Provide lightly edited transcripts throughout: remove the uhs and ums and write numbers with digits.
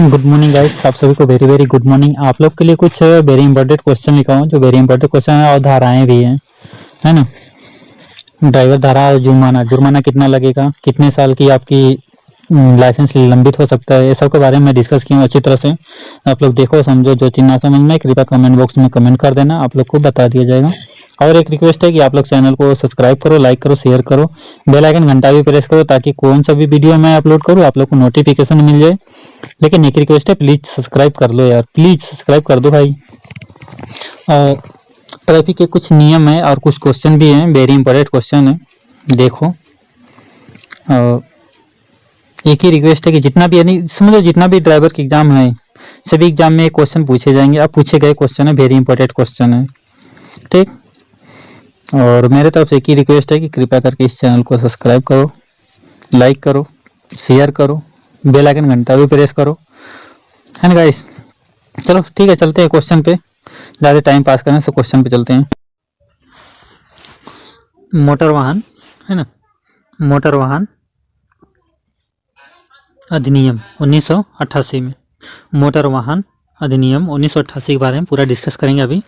Good morning guys, आप सभी को वेरी वेरी गुड मॉर्निंग। आप लोग के लिए कुछ वेरी इंपॉर्टेंट क्वेश्चन लिखा हूँ, जो वेरी इंपॉर्टेंट क्वेश्चन है और धाराएं भी हैं, है ना। ड्राइवर धारा और जुर्माना, जुर्माना कितना लगेगा, कितने साल की आपकी लाइसेंस निलंबित हो सकता है, ये सब के बारे में डिस्कस किया अच्छी तरह से। आप लोग देखो समझो, जो चीज ना समझ में कृपया कमेंट बॉक्स में कमेंट कर देना, आप लोग को बता दिया जाएगा। और एक रिक्वेस्ट है कि आप लोग चैनल को सब्सक्राइब करो, लाइक करो, शेयर करो, बेल आइकन घंटा भी प्रेस करो, ताकि कौन सा भी वीडियो मैं अपलोड करूँ आप लोग को नोटिफिकेशन मिल जाए। लेकिन एक रिक्वेस्ट है, प्लीज सब्सक्राइब कर लो यार, प्लीज सब्सक्राइब कर दो भाई। और ट्रैफिक के कुछ नियम है और कुछ क्वेश्चन भी हैं, वेरी इंपॉर्टेंट क्वेश्चन है, देखो। और एक ही रिक्वेस्ट है कि जितना भी, यानी समझो जितना भी ड्राइवर के एग्जाम है, सभी एग्जाम में क्वेश्चन पूछे जाएंगे। अब पूछे गए क्वेश्चन है, वेरी इंपॉर्टेंट क्वेश्चन है, ठीक। और मेरे तरफ से एक ही रिक्वेस्ट है कि कृपया करके इस चैनल को सब्सक्राइब करो, लाइक करो, शेयर करो, बेल आइकन घंटा भी प्रेस करो, है ना गाइस। चलो ठीक है, चलते हैं क्वेश्चन पे, ज़्यादा टाइम पास करने से क्वेश्चन पे चलते हैं। मोटर वाहन, है ना, मोटर वाहन अधिनियम 1988 में, मोटर वाहन अधिनियम 1988 के बारे में पूरा डिस्कस करेंगे अभी।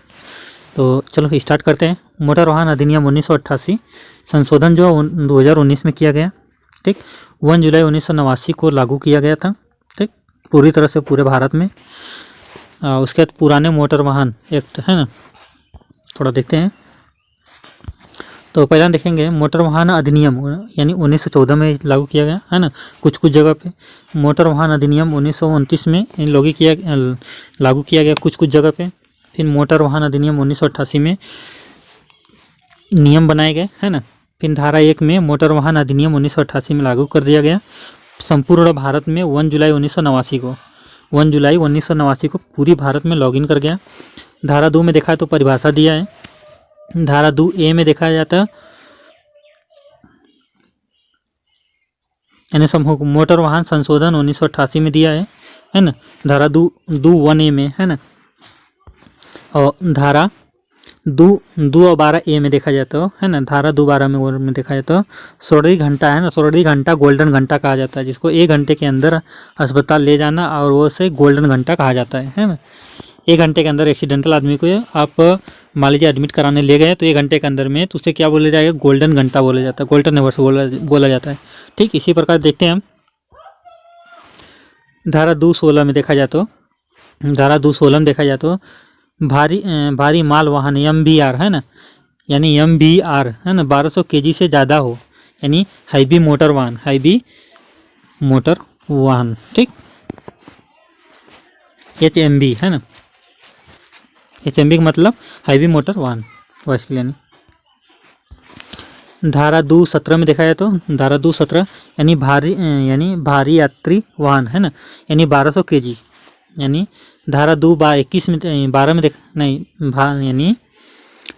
तो चलो स्टार्ट करते हैं। मोटर वाहन अधिनियम 1988 संशोधन जो 2019 में किया गया, ठीक। 1 जुलाई 1989 को लागू किया गया था, ठीक, पूरी तरह से पूरे भारत में। उसके बाद पुराने मोटर वाहन एक्ट, है ना, थोड़ा देखते हैं। तो पहला देखेंगे मोटर वाहन अधिनियम, यानी 1914 में लागू किया गया, है ना, कुछ कुछ जगह पे। मोटर वाहन अधिनियम 1929 में लागू किया गया कुछ कुछ जगह पे। फिर मोटर वाहन अधिनियम 1988 में नियम बनाए गए, है ना। फिर धारा 1 में मोटर वाहन अधिनियम 1988 में लागू कर दिया गया संपूर्ण भारत में 1 जुलाई 1989 को। 1 जुलाई 1989 को पूरी भारत में लॉगिन कर गया। धारा 2 में देखा है तो परिभाषा दिया है। धारा 2 ए में देखा जाता है, यानी मोटर वाहन संशोधन 1988 में दिया है ना। धारा 2 1 ए में, है ना। और धारा 2 और 12 ए में देखा जाता है ना। धारा 2 12 में देखा जाता है स्वर्ण घंटा, है ना, स्वर्ण घंटा गोल्डन घंटा कहा जाता है, जिसको 1 घंटे के अंदर अस्पताल ले जाना और वो से गोल्डन घंटा कहा जाता है ना। 1 घंटे के अंदर एक्सीडेंटल आदमी को आप मान लीजिए एडमिट कराने ले गए, तो 1 घंटे के अंदर में तो उसे क्या बोला जाएगा, गोल्डन घंटा बोला जाता है, गोल्डन आवर्स बोला जाता है, ठीक। इसी प्रकार देखते हैं हम धारा 2 16 में देखा जाता है। धारा 2 16 में देखा जाता है भारी माल वाहन MBR, है ना, यानी MBR, है ना, 1200 kg से ज़्यादा हो, यानी हैवी मोटर वाहन, हैवी मोटर वाहन, ठीक। HMV, है ना, HMV का मतलब हैवी मोटर वाहन, वॉइस के लिए। धारा 2 17 में देखा जाए तो धारा 2 17 यानी भारी यात्री वाहन, है ना, यानी 1200 kg, यानी धारा 2 21 में 12 में यानी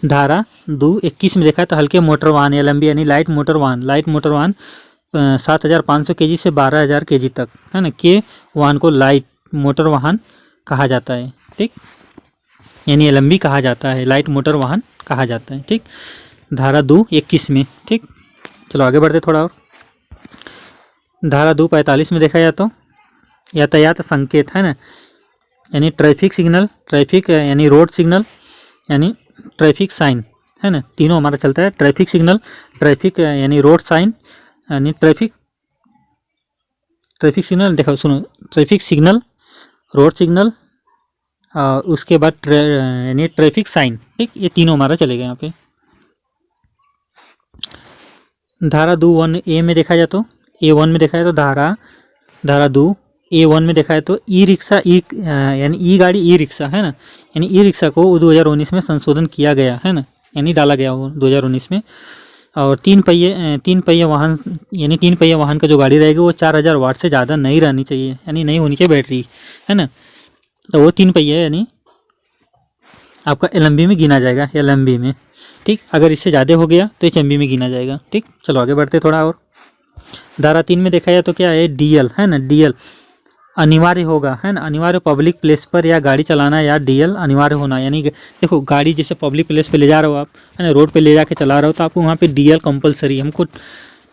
धारा 2 21 में देखा है तो हल्के मोटर वाहन LMB, यानी लाइट मोटर वाहन 7500 kg से 12000 kg तक, है ना, के वाहन को लाइट मोटर वाहन कहा जाता है, ठीक, यानी LMB कहा जाता है, लाइट मोटर वाहन कहा जाता है, ठीक। धारा 2 21 में, ठीक। चलो आगे बढ़ते थोड़ा और। धारा 2 45 में देखा जाए तो यातायात संकेत, है ना, यानी ट्रैफिक सिग्नल, ट्रैफिक यानी रोड सिग्नल, यानी ट्रैफिक साइन, है ना, तीनों हमारा चलता है। ट्रैफिक सिग्नल, ट्रैफिक यानी रोड साइन, यानी ट्रैफिक सिग्नल, देखो सुनो, ट्रैफिक सिग्नल, रोड सिग्नल और उसके बाद यानी ट्रैफिक साइन, ठीक, ये तीनों हमारा चलेगा यहाँ पे। धारा 2 1 ए में देखा जाए तो A1 में देखा जाए तो धारा 2 A1 में देखा है तो ई रिक्शा, यानी ई गाड़ी, ई रिक्शा, है ना, यानी ई रिक्शा को 2019 में संशोधन किया गया, है ना, यानी डाला गया वो 2019 में। और 3 पहिए वाहन, यानी 3 पहिए वाहन का जो गाड़ी रहेगी वो 4000 वाट से ज़्यादा नहीं रहनी चाहिए, यानी नहीं होनी चाहिए बैटरी, है ना। तो वो 3 पहिए यानी आपका LMB में गिना जाएगा, LMB में, ठीक। अगर इससे ज़्यादा हो गया तो HMB में गिना जाएगा, ठीक। चलो आगे बढ़ते थोड़ा और। धारा 3 में देखा जाए तो क्या है, DL, है ना, DL अनिवार्य होगा, है ना, अनिवार्य पब्लिक प्लेस पर या गाड़ी चलाना या DL अनिवार्य होना, यानी देखो गाड़ी जैसे पब्लिक प्लेस पे ले जा रहे हो आप, है ना, रोड पे ले जाके चला रहे हो तो आपको वहाँ पे DL कंपलसरी, हमको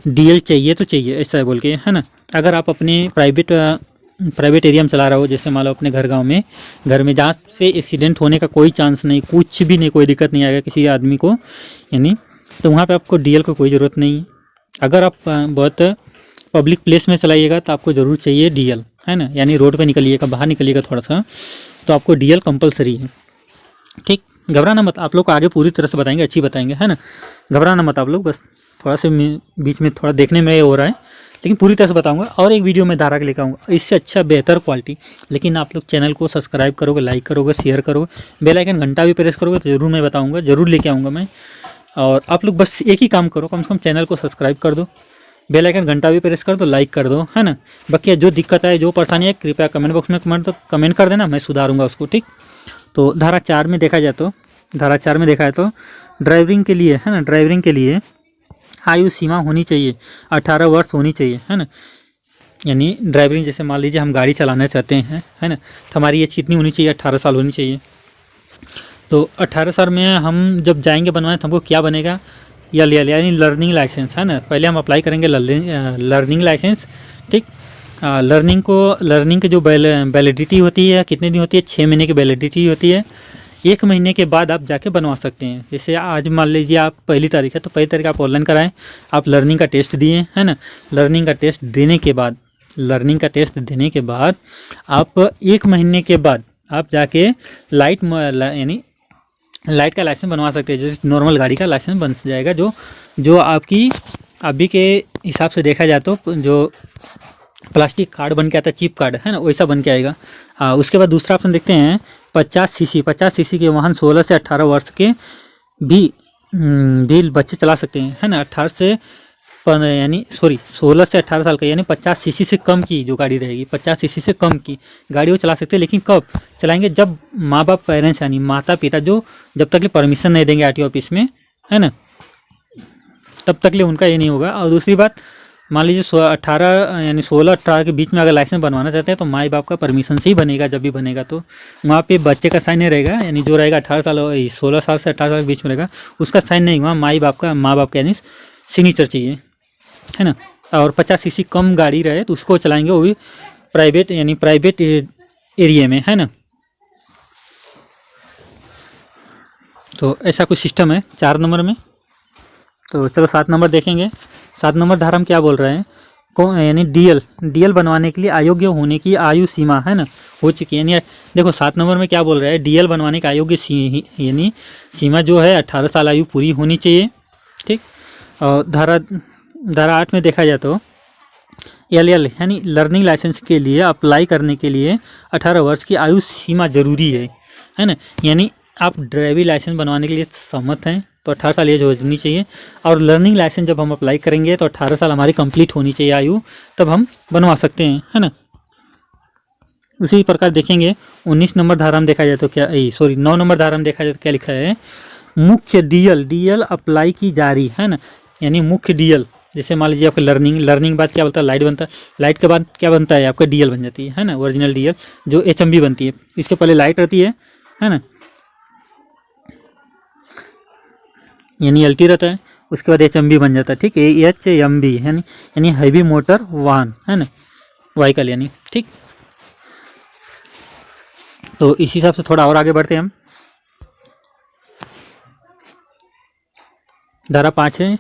DL चाहिए तो चाहिए, ऐसा बोल के, है ना। अगर आप अपने प्राइवेट प्राइवेट एरिया में चला रहा हो, जैसे मान लो अपने घर में जहाँ से एक्सीडेंट होने का कोई चांस नहीं, कुछ भी नहीं, कोई दिक्कत नहीं आएगा किसी आदमी को, यानी तो वहाँ पे आपको डीएल को कोई ज़रूरत नहीं है। अगर आप बहुत पब्लिक प्लेस में चलाइएगा तो आपको ज़रूर चाहिए डीएल, है ना, यानी रोड पे निकलिएगा, बाहर निकलिएगा थोड़ा सा, तो आपको डीएल कंपलसरी है। ठीक, घबराना मत, आप लोग को आगे पूरी तरह से बताएंगे, अच्छी बताएंगे, है ना, घबराना मत आप लोग, बस थोड़ा सा बीच में थोड़ा देखने में हो रहा है, लेकिन पूरी तरह से बताऊंगा। और एक वीडियो में धारा के लेकर आऊँगा इससे अच्छा बेहतर क्वालिटी, लेकिन आप लोग चैनल को सब्सक्राइब करोगे, लाइक करोगे, शेयर करोगे, बेल आइकन घंटा भी प्रेस करोगे तो ज़रूर मैं बताऊँगा, ज़रूर लेके आऊँगा मैं। और आप लोग बस एक ही काम करो, कम से कम चैनल को सब्सक्राइब कर दो, बेल आइकन घंटा भी प्रेस कर दो, लाइक कर दो, है ना। बाकी जो दिक्कत है, जो परेशानी है, कृपया कमेंट बॉक्स में कमेंट कर देना, मैं सुधारूंगा उसको। ठीक, तो धारा 4 में देखा जाए तो, धारा 4 में देखा है तो ड्राइविंग के लिए, है ना, ड्राइविंग के लिए आयु सीमा होनी चाहिए 18 वर्ष होनी चाहिए, है ना। यानी ड्राइविंग, जैसे मान लीजिए हम गाड़ी चलाना चाहते हैं, है ना, तो हमारी एज कितनी होनी चाहिए, 18 साल होनी चाहिए। तो 18 साल में हम जब जाएंगे बनवाने तो हमको क्या बनेगा, यानी लर्निंग लाइसेंस, है ना। पहले हम अप्लाई करेंगे लर्निंग लाइसेंस। ठीक, लर्निंग की जो वैलिडिटी होती है कितने दिन होती है, 6 महीने की वैलिडिटी होती है। 1 महीने के बाद आप जाके बनवा सकते हैं। जैसे आज मान लीजिए आप 1 तारीख है, तो 1 तारीख आप ऑनलाइन कराएं, आप लर्निंग का टेस्ट दिए, है ना। लर्निंग का टेस्ट देने के बाद आप 1 महीने के बाद आप जाके यानी लाइट का लाइसेंस बनवा सकते हैं, जैसे नॉर्मल गाड़ी का लाइसेंस बन जाएगा, जो आपकी अभी के हिसाब से देखा जाए तो जो प्लास्टिक कार्ड बन के आता है, चिप कार्ड, है ना, वैसा बन के आएगा। उसके बाद दूसरा ऑप्शन देखते हैं 50 सीसी के वाहन 16 से 18 वर्ष के भी बच्चे चला सकते हैं, है ना। 16 से 18 साल का, यानी 50 सीसी से कम की जो गाड़ी रहेगी, 50 सीसी से कम की गाड़ी वो चला सकते हैं। लेकिन कब चलाएंगे, जब माँ बाप, पेरेंट्स यानी माता पिता जो जब तक परमिशन नहीं देंगे आरटीओ ऑफिस में, है ना, तब तक ले उनका ये नहीं होगा। और दूसरी बात, मान लीजिए 16-18 के बीच में अगर लाइसेंस बनवाना चाहते हैं तो माँ बाप का परमिशन से ही बनेगा। जब भी बनेगा तो वहाँ पे बच्चे का साइन नहीं रहेगा, यानी जो रहेगा 16 साल से 18 साल के बीच में रहेगा, उसका साइन नहीं हुआ, माँ बाप का यानी सिग्नेचर चाहिए, है ना। और 50 सीसी कम गाड़ी रहे तो उसको चलाएंगे, वो भी प्राइवेट एरिया में, है ना। तो ऐसा कुछ सिस्टम है 4 नंबर में। तो चलो 7 नंबर देखेंगे। 7 नंबर धारा में क्या बोल रहे हैं, यानी डीएल बनवाने के लिए अयोग्य होने की आयु सीमा, है ना, हो चुकी है। यानी देखो 7 नंबर में क्या बोल रहा है, डीएल बनवाने का अयोग्य यानी सीमा जो है 18 साल आयु पूरी होनी चाहिए। ठीक, और धारा 8 में देखा जाए तो एल यानी लर्निंग लाइसेंस के लिए अप्लाई करने के लिए 18 वर्ष की आयु सीमा जरूरी है ना। यानी आप ड्राइविंग लाइसेंस बनवाने के लिए सहमत हैं तो 18 साल एज होनी चाहिए, और लर्निंग लाइसेंस जब हम अप्लाई करेंगे तो 18 साल हमारी कंप्लीट होनी चाहिए आयु, तब हम बनवा सकते हैं, है ना। उसी प्रकार देखेंगे 19 नंबर धारा में देखा जाए तो क्या 9 नंबर धारा में देखा जाए तो क्या लिखा है, मुख्य डीएल अप्लाई की जारी, है ना। यानी मुख्य डीएल, जैसे मान लीजिए आपका लर्निंग बाद क्या बोलता है, लाइट बनता है, लाइट के बाद क्या बनता है आपका डीएल बन जाती है ना, ओरिजिनल डीएल जो एचएमवी बनती है। इसके पहले लाइट रहती है ना, यानी एलटी रहता है, उसके बाद एचएमवी बन जाता है। ठीक है, एचएमवी यानी हैवी मोटर वाहन, है ना, व्हीकल यानी। ठीक, तो इस हिसाब से थोड़ा और आगे बढ़ते हैं हम। धारा 5 है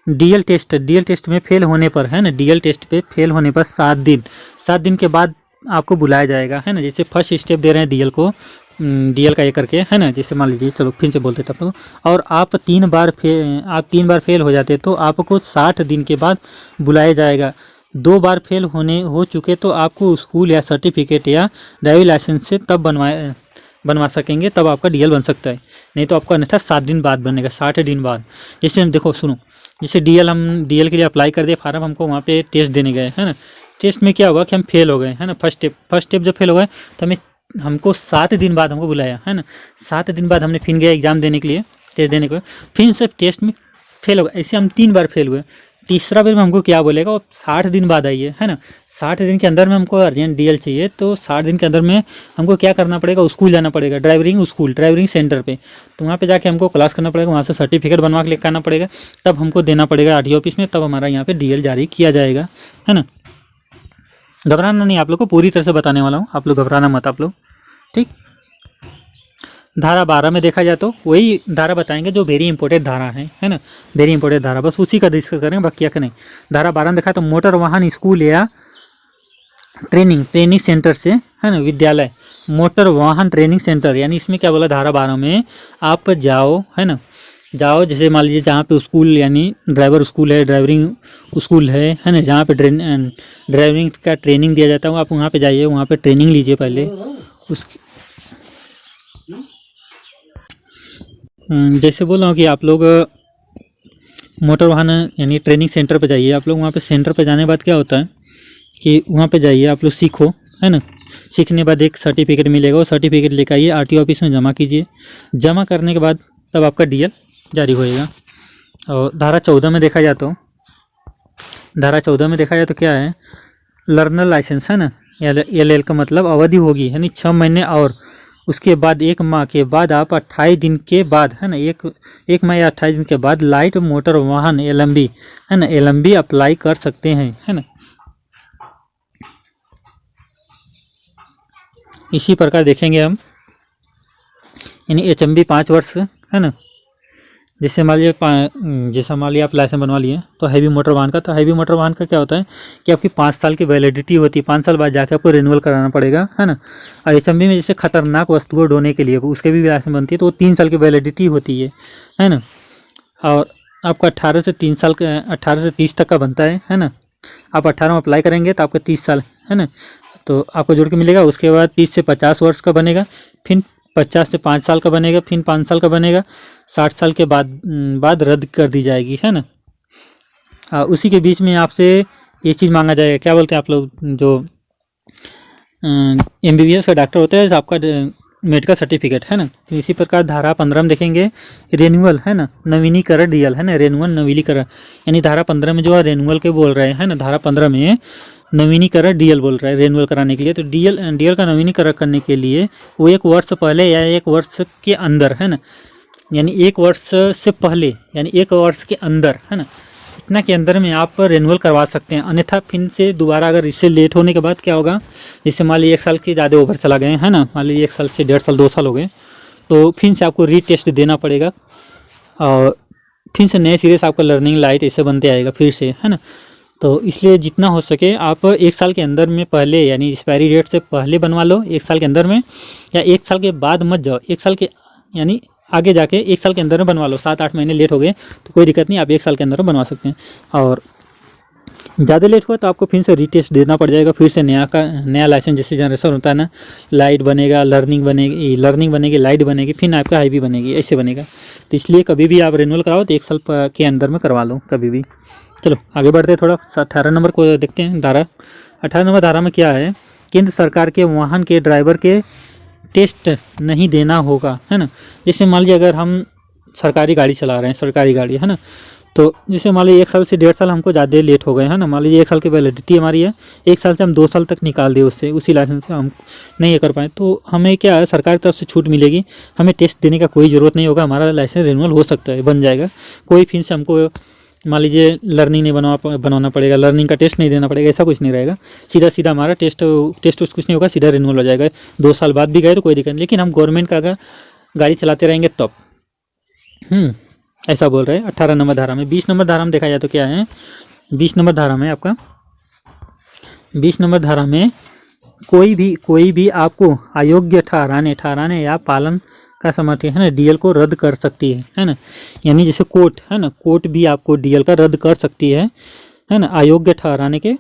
डीएल टेस्ट में फेल होने पर, है ना, डीएल टेस्ट पे फेल होने पर 7 दिन के बाद आपको बुलाया जाएगा, है ना। जैसे फर्स्ट स्टेप दे रहे हैं डीएल का ये करके, है ना। जैसे मान लीजिए, चलो फिर से बोलते थे आप लोग, और आप 3 बार फेल हो जाते तो आपको 60 दिन के बाद बुलाया जाएगा। 2 बार फेल हो चुके तो आपको स्कूल या सर्टिफिकेट या ड्राइविंग लाइसेंस से तब बनवा सकेंगे, तब आपका डीएल बन सकता है। नहीं तो आपका अन्यथा 7 दिन बाद बनेगा, 60 दिन बाद। जैसे हम देखो सुनो, जैसे डीएल के लिए अप्लाई कर दिए फार्म, हमको वहाँ पे टेस्ट देने गए, है ना। टेस्ट में क्या हुआ कि हम फेल हो गए, है ना। फर्स्ट स्टेप जब फेल हो गए तो हमको 7 दिन बाद हमको बुलाया, है ना। 7 दिन बाद हमने फिर गए एग्जाम देने के लिए, टेस्ट देने को, फिर से टेस्ट में फेल हो गए। ऐसे हम 3 बार फेल हुए। तीसरा बार में हमको क्या बोलेगा, वो 60 दिन बाद आइए, है ना। 60 दिन के अंदर में हमको अर्जेंट डीएल चाहिए, तो 60 दिन के अंदर में हमको क्या करना पड़ेगा, स्कूल जाना पड़ेगा, ड्राइविंग सेंटर पे। तो वहाँ पे जाके हमको क्लास करना पड़ेगा, वहाँ से सर्टिफिकेट बनवा के लेकर आना पड़ेगा, तब हमको देना पड़ेगा आरटीओ ऑफिस में, तब हमारा यहाँ पे डीएल जारी किया जाएगा, है ना। घबराना नहीं, आप लोग को पूरी तरह से बताने वाला हूँ, आप लोग घबराना मत आप लोग, ठीक। धारा 12 में देखा जाए तो वही धारा बताएंगे जो वेरी इंपॉर्टेंट धारा है ना, वेरी इंपॉर्टेंट धारा, बस उसी का डिस्कस करेंगे, बाकी क्या नहीं। धारा 12 में देखा तो मोटर वाहन स्कूल या ट्रेनिंग सेंटर से, है ना, विद्यालय, मोटर वाहन ट्रेनिंग सेंटर, यानी इसमें क्या बोला धारा 12 में, आप जाओ, है ना, जाओ, जैसे मान लीजिए जहाँ पे स्कूल यानी ड्राइवर स्कूल है, ड्राइवरिंग स्कूल है ना, जहाँ पे ड्राइविंग का ट्रेनिंग दिया जाता है, आप वहाँ पे जाइए, वहाँ पे ट्रेनिंग लीजिए पहले। उसकी जैसे बोल रहा हूँ कि आप लोग मोटर वाहन यानी ट्रेनिंग सेंटर पे जाइए, आप लोग वहाँ पे सेंटर पे जाने के बाद क्या होता है कि वहाँ पे जाइए, आप लोग सीखो, है ना, सीखने के बाद एक सर्टिफिकेट मिलेगा, वो सर्टिफिकेट लेकर आइए, आरटीओ ऑफिस में जमा कीजिए, जमा करने के बाद तब आपका डीएल जारी होएगा। और धारा 14 में देखा जाए तो, धारा 14 में देखा जाए तो क्या है, लर्नर लाइसेंस, है ना, एल का मतलब अवधि होगी यानी 6 महीने, और उसके बाद 1 माह के बाद आप 28 दिन के बाद, है ना, एक माह या 28 दिन के बाद लाइट मोटर वाहन एलएमबी, है ना, एलएमबी अप्लाई कर सकते हैं, है ना। इसी प्रकार देखेंगे हम, यानी एचएमबी 5 वर्ष, है ना, जैसे मान लीजिए आप लाइसेंस बनवा लिए तो हैवी मोटर वाहन का, तो हैवी मोटर वाहन का क्या होता है कि आपकी 5 साल की वैलिडिटी होती है, 5 साल बाद जाकर आपको रिन्यूअल कराना पड़ेगा, है ना। और एचएमबी में जैसे खतरनाक वस्तुओं ढोने के लिए उसके भी लाइसेंस बनती है, तो वो 3 साल की वैलिडिटी होती है ना। और आपका 18 से 30 तक का बनता है ना। आप 18 में अप्लाई करेंगे तो आपका 30 साल, है ना, तो आपको जोड़ के मिलेगा। उसके बाद 30 से 50 वर्ष का बनेगा, फिर 50 से 5 साल का बनेगा, फिर 5 साल का बनेगा, 60 साल के बाद रद्द कर दी जाएगी, है ना। उसी के बीच में आपसे ये चीज़ मांगा जाएगा, क्या बोलते हैं आप लोग, जो एमबीबीएस का डॉक्टर होता है, आपका मेडिकल सर्टिफिकेट, है ना। तो इसी प्रकार धारा 15 में देखेंगे रेन्यूअल, है ना, नवीनीकरण डीएल, है ना, रेन्यूअल नवीनीकरण, यानी धारा 15 में जो है रेन्यूअल के बोल रहे हैं ना, धारा 15 में नवीनीकरण डीएल बोल रहा है रेन्यूअल कराने के लिए। तो डीएल का नवीनीकरण करने के लिए वो 1 वर्ष पहले या 1 वर्ष के अंदर, है ना, यानी 1 वर्ष से पहले यानी 1 वर्ष के अंदर, है ना, इतना के अंदर में आप रेन्यूअल करवा सकते हैं। अन्यथा फिर से दोबारा अगर इससे लेट होने के बाद क्या होगा, जैसे मान लीजिए 1 साल के ज़्यादा ओवर चला गए, है ना, मान लीजिए 1 साल से 1.5 साल 2 साल हो गए, तो फिर से आपको रीटेस्ट देना पड़ेगा, और फिर से नए सिरे से आपका लर्निंग लाइट ऐसे बनते आएगा फिर से, है ना। तो इसलिए जितना हो सके आप 1 साल के अंदर में पहले, यानी एक्सपायरी डेट से पहले बनवा लो 1 साल के अंदर में, या 1 साल के बाद मत जाओ, 1 साल के यानी आगे जाके 1 साल के अंदर में बनवा लो। 7-8 महीने लेट हो गए तो कोई दिक्कत नहीं, आप 1 साल के अंदर में बनवा सकते हैं। और ज़्यादा लेट हुआ तो आपको फिर से रीटेस्ट देना पड़ जाएगा, फिर से नया लाइसेंस जैसे जनरेशन होता है ना, लाइट बनेगा, लर्निंग बनेगी, लाइट बनेगी, फिर आपका हाईवी बनेगी, ऐसे बनेगा। तो इसलिए कभी भी आप रिन्यूअल कराओ तो 1 साल के अंदर में करवा लो कभी भी। चलो आगे बढ़ते हैं, थोड़ा 18 नंबर को देखते हैं। धारा 18 नंबर धारा में क्या है, केंद्र सरकार के वाहन के ड्राइवर के टेस्ट नहीं देना होगा, है ना। जैसे मान लीजिए अगर हम सरकारी गाड़ी चला रहे हैं, सरकारी गाड़ी, है ना, तो जैसे मान लीजिए 1 साल से 1.5 साल हमको ज़्यादा लेट हो गए, है ना, मान लीजिए 1 साल की वैलिडिटी हमारी है, 1 साल से हम 2 साल तक निकाल दिए उससे, उसी लाइसेंस से हम नहीं कर पाए, तो हमें क्या है, सरकार की तरफ से छूट मिलेगी, हमें टेस्ट देने का कोई ज़रूरत नहीं होगा, हमारा लाइसेंस रिन्यूअल हो सकता है, बन जाएगा। कोई फिर से हमको मान लीजिए लर्निंग नहीं बनवाना पड़ेगा, लर्निंग का टेस्ट नहीं देना पड़ेगा, ऐसा कुछ नहीं रहेगा, सीधा हमारा टेस्ट कुछ नहीं होगा, सीधा रिन्यूअल हो जाएगा। 2 साल बाद भी गए तो कोई दिक्कत नहीं, लेकिन हम गवर्नमेंट का अगर गाड़ी चलाते रहेंगे तब ऐसा बोल रहे हैं 18 नंबर धारा में। 20 नंबर धारा में देखा जाए तो क्या है, 20 नंबर धारा में आपका 20 नंबर धारा में कोई भी आपको अयोग्य ठहराने या पालन का समर्थन, है ना, डीएल को रद्द कर सकती है ना। यानी जैसे कोर्ट, है ना, कोर्ट भी आपको डीएल का रद्द कर सकती है ना, अयोग्य ठहराने के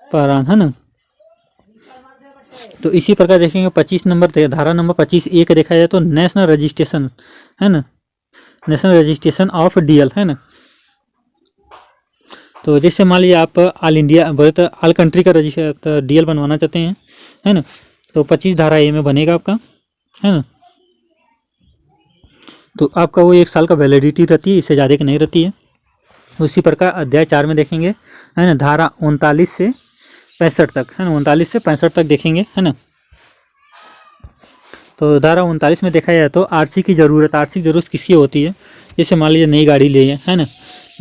दौरान, है ना। तो इसी प्रकार देखेंगे 25 नंबर धारा नंबर 25(a) देखा जाए तो नेशनल रजिस्ट्रेशन, है ना, नेशनल रजिस्ट्रेशन ऑफ डीएल, है ना। तो जैसे मान लीजिए आप ऑल इंडिया बोले ऑल कंट्री का रजिस्टर डीएल बनवाना चाहते हैं, है ना, तो 25 धारा ए में बनेगा आपका, है ना। तो आपका वो 1 साल का वैलिडिटी रहती है, इससे ज़्यादा की नहीं रहती है। उसी प्रकार अध्याय 4 में देखेंगे, है ना, धारा 39 से 65 तक, है ना, 39 से 65 तक देखेंगे, है ना। तो धारा 39 में देखा जाए तो आरसी की ज़रूरत किसकी होती है, जैसे मान लीजिए नई गाड़ी लिए, है ना,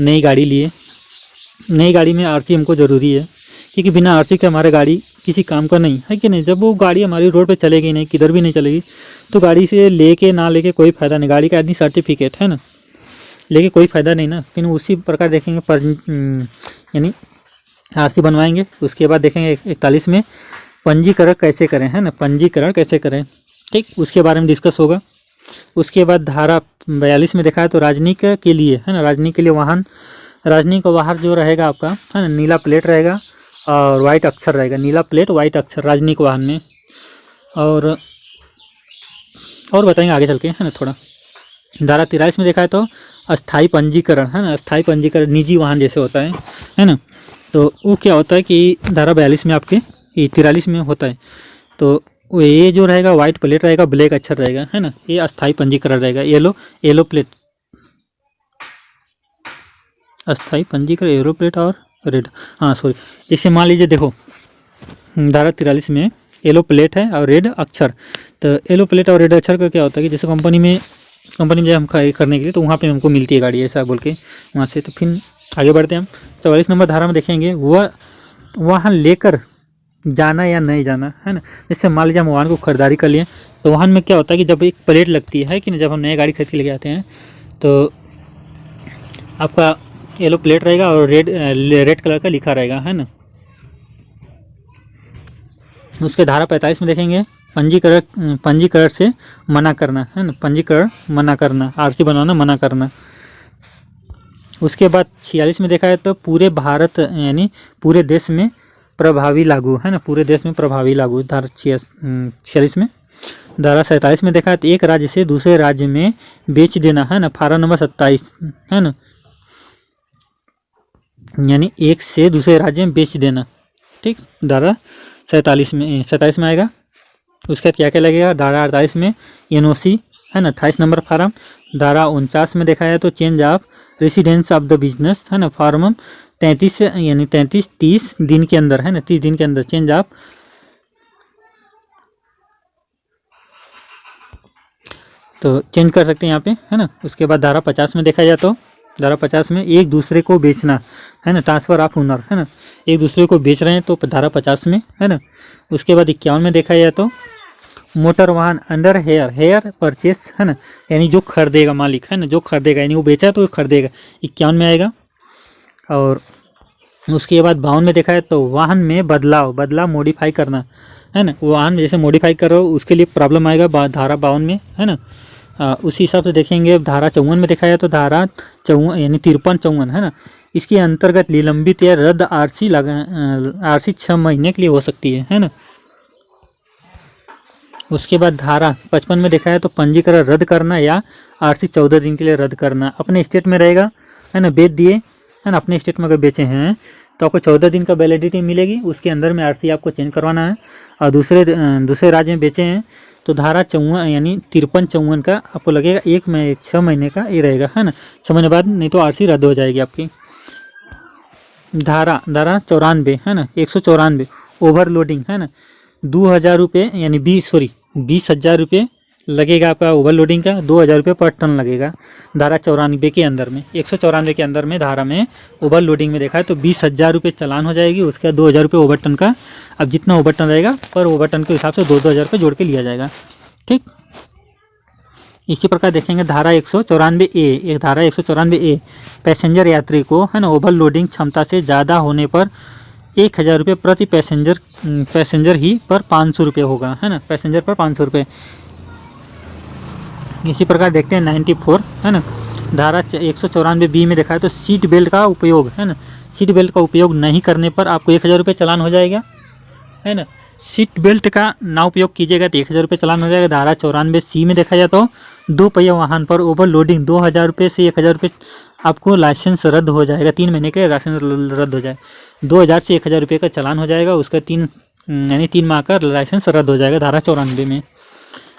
नई गाड़ी में आरसी हमको ज़रूरी है, क्योंकि बिना आरसी के हमारे गाड़ी किसी काम का नहीं है कि नहीं। जब वो गाड़ी हमारी रोड पे चलेगी नहीं, किधर भी नहीं चलेगी, तो गाड़ी से लेके ना लेके कोई फ़ायदा नहीं। गाड़ी का आदमी सर्टिफिकेट है ना, लेके कोई फ़ायदा नहीं ना। फिर उसी प्रकार देखेंगे पर यानी आरसी बनवाएंगे। उसके बाद देखेंगे 41 में पंजीकरण कैसे करें, है ना, पंजीकरण कैसे करें, ठीक, उसके बारे में डिस्कस होगा। उसके बाद धारा 42 में देखा है तो राजनीतिक के लिए, है ना, राजनीतिक के लिए वाहन, राजनीतिक का बाहर जो रहेगा आपका, है ना, नीला प्लेट रहेगा और वाइट अक्षर रहेगा, नीला प्लेट वाइट अक्षर राजनीतिक वाहन में। और बताएंगे आगे चल के, है ना, थोड़ा। धारा 43 में देखा है तो अस्थाई पंजीकरण, है ना, अस्थाई पंजीकरण निजी वाहन जैसे होता है ना। तो वो क्या होता है कि धारा 42 में आपके 43 में होता है। तो ये जो रहेगा वाइट प्लेट रहेगा, ब्लैक अक्षर रहेगा, है ना, ये अस्थाई पंजीकरण रहेगा। येलो प्लेट अस्थाई पंजीकरण, येलो प्लेट और रेड, हाँ सॉरी। जैसे मान लीजिए देखो धारा 43 में येलो प्लेट है और रेड अक्षर। तो येलो प्लेट और रेड अक्षर का क्या होता है कि जैसे कंपनी में जब हम करने के लिए तो वहाँ पे हमको मिलती है गाड़ी, ऐसा बोल के वहाँ से। तो फिर आगे बढ़ते हैं हम 44 नंबर धारा में देखेंगे वह वाहन लेकर जाना या नहीं जाना, है ना। जैसे मान लीजिए हम वाहन को खरीदारी कर लिए, तो वाहन में क्या होता है कि जब एक प्लेट लगती है कि नहीं, जब हम नई गाड़ी खरीद के लेके आते हैं तो आपका येलो प्लेट रहेगा और रेड कलर का लिखा रहेगा, है ना। उसके धारा 45 में देखेंगे पंजीकरण से मना करना, है ना, पंजीकरण मना करना, आरसी बनवाना मना करना। उसके बाद 46 में देखा है तो पूरे भारत यानी पूरे देश में प्रभावी लागू, है ना, पूरे देश में प्रभावी लागू, धारा 46 में। धारा 47 में देखा है तो एक राज्य से दूसरे राज्य में बेच देना, है ना, फारा नंबर 27, है ना, यानी एक से दूसरे राज्य में बेच देना, ठीक, धारा 27 में आएगा। उसके बाद क्या क्या लगेगा, धारा 48 में एनओसी, है ना, 28 नंबर फार्म। धारा 49 में देखा है तो change of residence of the business, है ना, फार्म 33 यानी 30 दिन के अंदर, है ना, 30 दिन के अंदर चेंज ऑफ, तो चेंज कर सकते हैं यहाँ पे, है ना। उसके बाद धारा 50 में देखा जाए तो धारा 50 में एक दूसरे को बेचना, है ना, ट्रांसफर ऑफ ओनर, है ना, एक दूसरे को बेच रहे हैं तो धारा 50 में, है ना। उसके बाद 51 में देखा जाए तो मोटर वाहन अंडर हेयर परचेस, है ना, यानी जो खरीदेगा मालिक, है ना, जो खरीदेगा यानी वो बेचा तो खरीदेगा, 51 में आएगा। और उसके बाद 52 में देखा है तो वाहन में बदलाव मॉडिफाई करना, है ना, वाहन जैसे मॉडिफाई कर रहे हो उसके लिए प्रॉब्लम आएगा धारा 52 में, है ना। उसी हिसाब से देखेंगे धारा 54 में देखा जाए तो धारा 54 यानी 53-54, है ना, इसके अंतर्गत निलंबित या रद्द आरसी 6 महीने के लिए हो सकती है ना। उसके बाद धारा 55 में देखा है तो पंजीकरण रद्द करना या आरसी 14 दिन के लिए रद्द करना, अपने स्टेट में रहेगा, है ना, बेच दिए, है ना, अपने स्टेट में अगर बेचे हैं तो आपको 14 दिन का वैलिडिटी मिलेगी, उसके अंदर में आरसी आपको चेंज करवाना है। और दूसरे राज्य में बेचे हैं तो धारा 54 यानी 53-54 का आपको लगेगा 6 महीने का ये रहेगा, है ना, 6 महीने बाद नहीं तो आरसी रद्द हो जाएगी आपकी। धारा 94, है ना, 194 ओवरलोडिंग, है ना, 2000 रुपये यानी 20,000 रुपये लगेगा आपका ओवरलोडिंग का, 2000 रुपये पर टन लगेगा। धारा 94 के अंदर में 194 के अंदर में धारा में ओवरलोडिंग में देखा है तो 20,000 रुपये चालान हो जाएगी। उसके बाद 2000 रुपये ओवर टन का, अब जितना ओवर टन रहेगा पर ओवर टन के हिसाब से 2,000 रुपये जोड़ के लिया जाएगा, ठीक। इसी प्रकार देखेंगे धारा 194A, धारा 194A पैसेंजर यात्री को, है ना, ओवरलोडिंग क्षमता से ज़्यादा होने पर 1,000 रुपये प्रति पैसेंजर ही पर 500 रुपये होगा, है ना, पैसेंजर पर 500 रुपये। इसी प्रकार देखते हैं 94, है ना, धारा 194B में देखा है तो सीट बेल्ट का उपयोग, है ना, सीट बेल्ट का उपयोग नहीं करने पर आपको 1,000 रुपये चालान हो जाएगा, है ना। सीट बेल्ट का ना उपयोग कीजिएगा तो 1,000 रुपये चालान हो जाएगा। धारा 94C में देखा जाए तो 2 पहिया वाहन पर ओवरलोडिंग 2,000 रुपये से 1,000 रुपये आपको लाइसेंस रद्द हो जाएगा, 3 महीने के लाइसेंस रद्द हो जाए, 2,000 से 1,000 रुपये का चालान हो जाएगा, उसका 3 माह का लाइसेंस रद्द हो जाएगा धारा 94 में।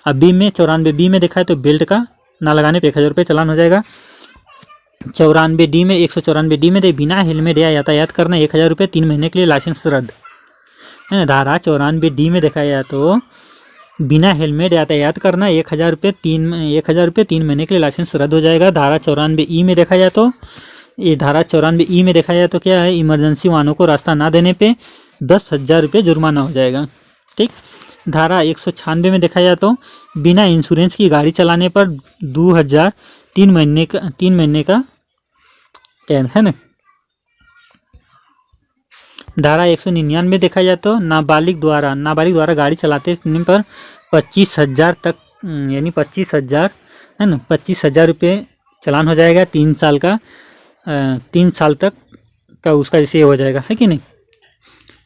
अब 94B में देखा है तो बेल्ट का ना लगाने पे 1,000 रुपये चालान हो जाएगा। 94D में 194D में बिना हेलमेट या यातायात करना 1,000 रुपये, 3 महीने के लिए लाइसेंस रद्द, है ना। धारा 94D में देखा जाए तो बिना हेलमेट यातायात करना 1,000 रुपये, 3 महीने के लिए लाइसेंस रद्द हो जाएगा। धारा 94E में देखा जाए तो ये धारा 94E में देखा जाए तो क्या है, इमरजेंसी वाहनों को रास्ता ना देने पे 10,000 रुपये जुर्माना हो जाएगा। ठीक। धारा 196 में देखा जाए तो बिना इंश्योरेंस की गाड़ी चलाने पर 2,000 3 महीने का कैद है ना। धारा 199 देखा जाए तो नाबालिग द्वारा गाड़ी चलाते पर 25,000 तक यानी 25,000 है ना, 25,000 रुपये चालान हो जाएगा। 3 साल का 3 साल तक का उसका जैसे हो जाएगा, है कि नहीं।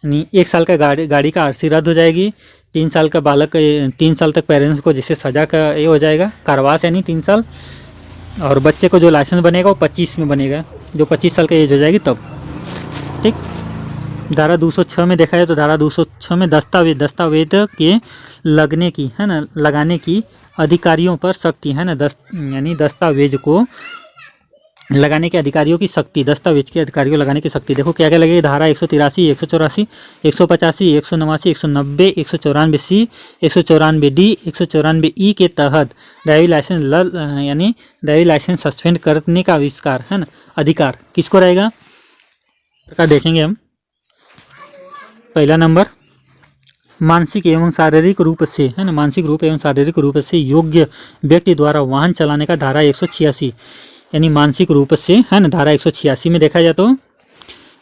यानी 1 साल का गाड़ी का आरसी रद्द हो जाएगी। 3 साल का बालक 3 साल तक पेरेंट्स को जैसे सजा का ये हो जाएगा, कारावास यानी 3 साल। और बच्चे को जो लाइसेंस बनेगा वो 25 में बनेगा, जो 25 साल का एज हो जाएगी तब। ठीक। धारा 206 में देखा जाए तो धारा 206 में दस्तावेज के लगने की है ना, लगाने की अधिकारियों पर सख्ती है ना। यानी दस्तावेज को लगाने के अधिकारियों की सख्ती, दस्तावेज के अधिकारियों को लगाने की सख्ती। देखो क्या क्या लगेगी। धारा 183, 184, 185, 189, 190, 194C, 194D, 194E के तहत ड्राइविंग लाइसेंस यानी ड्राइविंग लाइसेंस सस्पेंड करने का आविष्कार है ना, अधिकार किसको रहेगा का देखेंगे हम। पहला नंबर मानसिक एवं शारीरिक रूप से है ना, मानसिक रूप एवं शारीरिक रूप से योग्य व्यक्ति द्वारा वाहन चलाने का धारा 186 यानी मानसिक रूप से है ना। धारा 186 में देखा जाए तो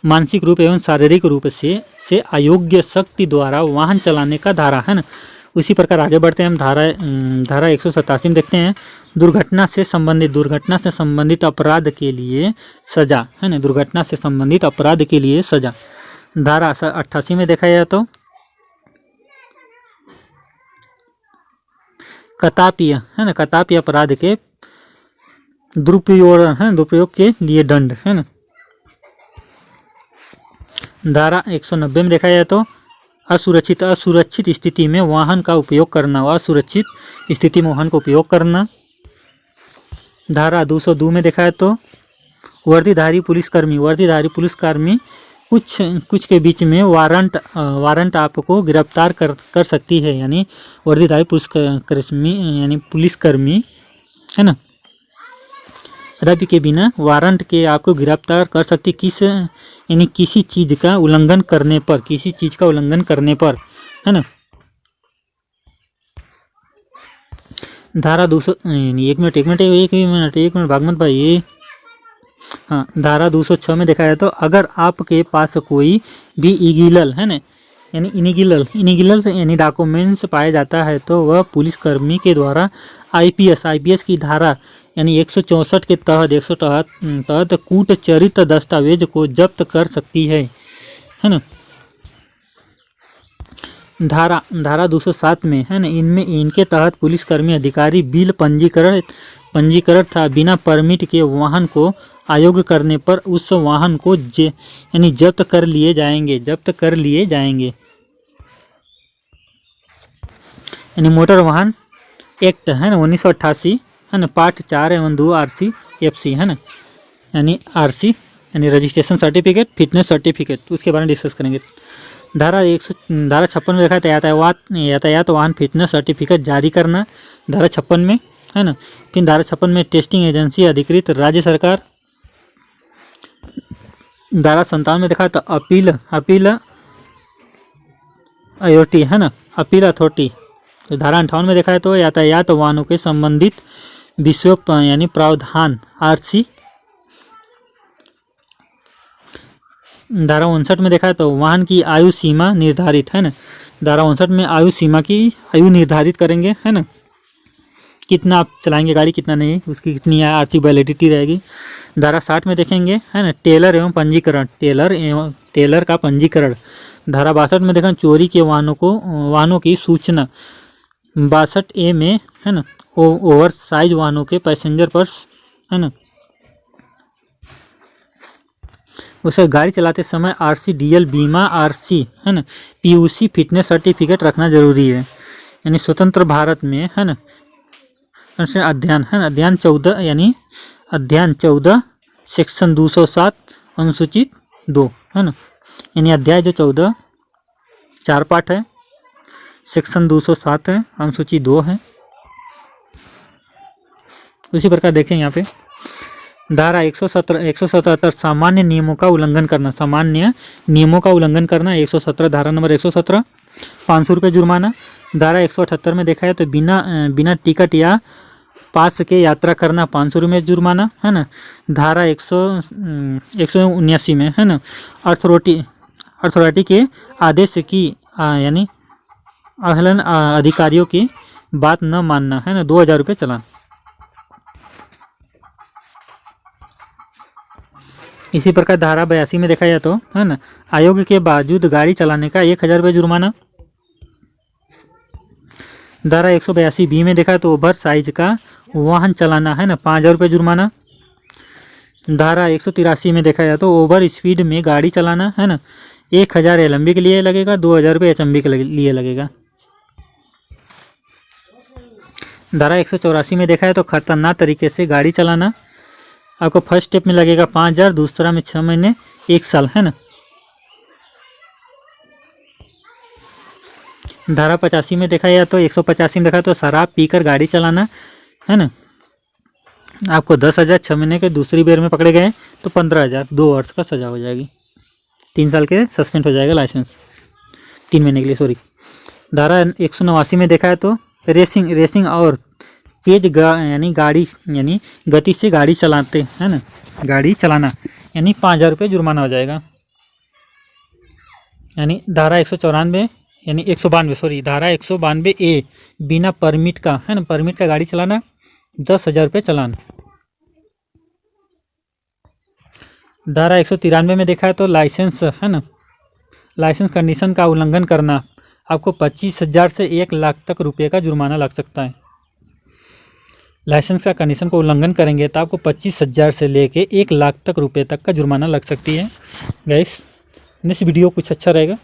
मानसिक रूप एवं शारीरिक रूप से अयोग्य शक्ति द्वारा वाहन चलाने का धारा है ना। उसी प्रकार आगे बढ़ते हैं हम। धारा 187 में देखते हैं दुर्घटना से संबंधित अपराध के लिए सजा है ना, दुर्घटना से संबंधित अपराध के लिए सजा। धारा 88 में देखा जाए तो कतापीय है ना, कतापीय अपराध के दुरुपयोग के लिए दंड है ना। धारा 190 में देखा जाए तो असुरक्षित स्थिति में वाहन का उपयोग करना, असुरक्षित स्थिति में वाहन का उपयोग करना। धारा 202 में देखा जाए तो वर्दीधारी पुलिसकर्मी कुछ के बीच में वारंट आपको गिरफ्तार कर सकती है। यानी वर्दीधारी पुलिसकर्मी है ना, रवि के बिना वारंट के आपको गिरफ्तार कर सकती यानी किसी चीज का उल्लंघन करने पर है ना। धारा 200 एक मिनट भागमत भाई। हाँ, धारा 206 में देखा जाए तो अगर आपके पास कोई भी इलीगल है ना, यानी इनीगल यानी डॉक्यूमेंट्स पाया जाता है तो वह पुलिसकर्मी के द्वारा आईपीएस की धारा यानी 164 के तहत कूटचरित दस्तावेज को जब्त कर सकती है ना। धारा 207 में है ना, इनके तहत पुलिसकर्मी अधिकारी बिल पंजीकरण था बिना परमिट के वाहन को अयोग्य करने पर उस वाहन को यानी जब्त कर लिए जाएंगे। यानी मोटर वाहन एक्ट है ना 1988 है ना, पार्ट 4 एवं 2 RCFC है ना, यानी RC यानी रजिस्ट्रेशन सर्टिफिकेट, फिटनेस सर्टिफिकेट, उसके बारे में डिस्कस करेंगे। धारा 56 में देखा यातायात वाहन फिटनेस सर्टिफिकेट जारी करना, धारा 56 में है ना। फिर धारा 56 में टेस्टिंग एजेंसी अधिकृत राज्य सरकार। धारा 57 में देखा तो अपील अथॉरिटी है ना, अपील अथॉरिटी। तो धारा 58 में देखा है तो यातायात वाहनों के संबंधित विषयों यानी प्रावधान RC। धारा 59 में देखा है तो वाहन की आयु सीमा निर्धारित है ना, धारा 59 में आयु निर्धारित करेंगे है ना, कितना आप चलाएंगे गाड़ी कितना नहीं, उसकी कितनी आर्थिक वैलिडिटी रहेगी। धारा 60 में देखेंगे है ना, टेलर का पंजीकरण। धारा 62 में देखें चोरी के वाहनों की सूचना। 62A में है ना, ओवर साइज वाहनों के पैसेंजर पर्स है ना, उसे गाड़ी चलाते समय RCDL बीमा RC है ना, PUC फिटनेस सर्टिफिकेट रखना जरूरी है। यानी स्वतंत्र भारत में है ना अध्ययन है ना, अध्ययन 14 सेक्शन 207 अनुसूचित 2 है ना, यानी अध्याय जो 14 4 पार्ट है, सेक्शन 207 है, अनुसूची 2 है। उसी प्रकार देखें यहाँ पे धारा 177 सामान्य नियमों का उल्लंघन करना, सामान्य नियमों का उल्लंघन करना 117, धारा नंबर 117, 500 रुपये जुर्माना। धारा 178 में देखा है तो बिना टिकट या पास के यात्रा करना 500 रुपये जुर्माना, है ना। धारा 179 में, है ना, अथॉरिटी के आदेश की यानी अवहेलना, अधिकारियों की बात न मानना, है ना, 2000 रुपये चालान। इसी प्रकार धारा 82 में देखा जाए तो, है ना, आयोग के बावजूद गाड़ी चलाने का 1000 रुपये जुर्माना। धारा 182 में देखा तो ओवर साइज का वाहन चलाना, है ना, 5000 रुपये जुर्माना। धारा 183 में देखा जाए तो ओवर स्पीड में गाड़ी चलाना, है ना, 1000 LMB के लिए लगेगा, 2000 रुपये HMB के लिए लगेगा। धारा 184 में देखा है तो खतरनाक तरीके से गाड़ी चलाना, आपको फर्स्ट स्टेप में लगेगा 5000, दूसरा में 6 महीने, 1 साल, है ना। धारा 85 में देखा जाए तो 185 में देखा तो शराब पीकर गाड़ी चलाना, है ना, आपको 10,000, 6 महीने के, दूसरी बेर में पकड़े गए तो 15,000, 2 वर्ष का सजा हो जाएगी, 3 साल के सस्पेंड हो जाएगा लाइसेंस, 3 महीने के लिए, सॉरी। धारा 189 में देखा है तो रेसिंग और तेज यानी गति से गाड़ी चलाते, है ना, गाड़ी चलाना यानी 5000 रुपये जुर्माना हो जाएगा। यानी धारा 194 यानी 192, सॉरी, धारा 192A बिना परमिट का, है ना, परमिट का गाड़ी चलाना 10,000 रुपये चालान। धारा 193 में देखा है तो लाइसेंस, है ना, लाइसेंस कंडीशन का उल्लंघन करना, आपको 25,000 से 1 लाख तक रुपये का जुर्माना लग सकता है। लाइसेंस का कंडीशन को उल्लंघन करेंगे तो आपको 25,000 से लेके 1 लाख तक रुपये तक का जुर्माना लग सकती है। गाइस, नेक्स्ट वीडियो कुछ अच्छा रहेगा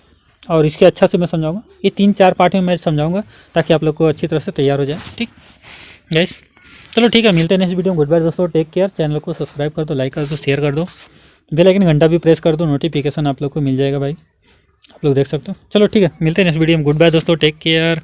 और इसके अच्छा से मैं समझाऊंगा, ये 3-4 पार्ट में मैं समझाऊंगा ताकि आप लोग को अच्छी तरह से तैयार हो जाए। ठीक गाइस, चलो ठीक है, मिलते हैं नेक्स्ट वीडियो में। गुड बाय दोस्तों, टेक केयर। चैनल को सब्सक्राइब कर दो, लाइक कर दो, शेयर कर दो, बेल आइकन घंटा भी प्रेस कर दो, नोटिफिकेशन आप लोग को मिल जाएगा भाई, आप लोग देख सकते हो। चलो ठीक है, मिलते हैं नेक्स्ट वीडियो में। गुड बाय दोस्तों, टेक केयर।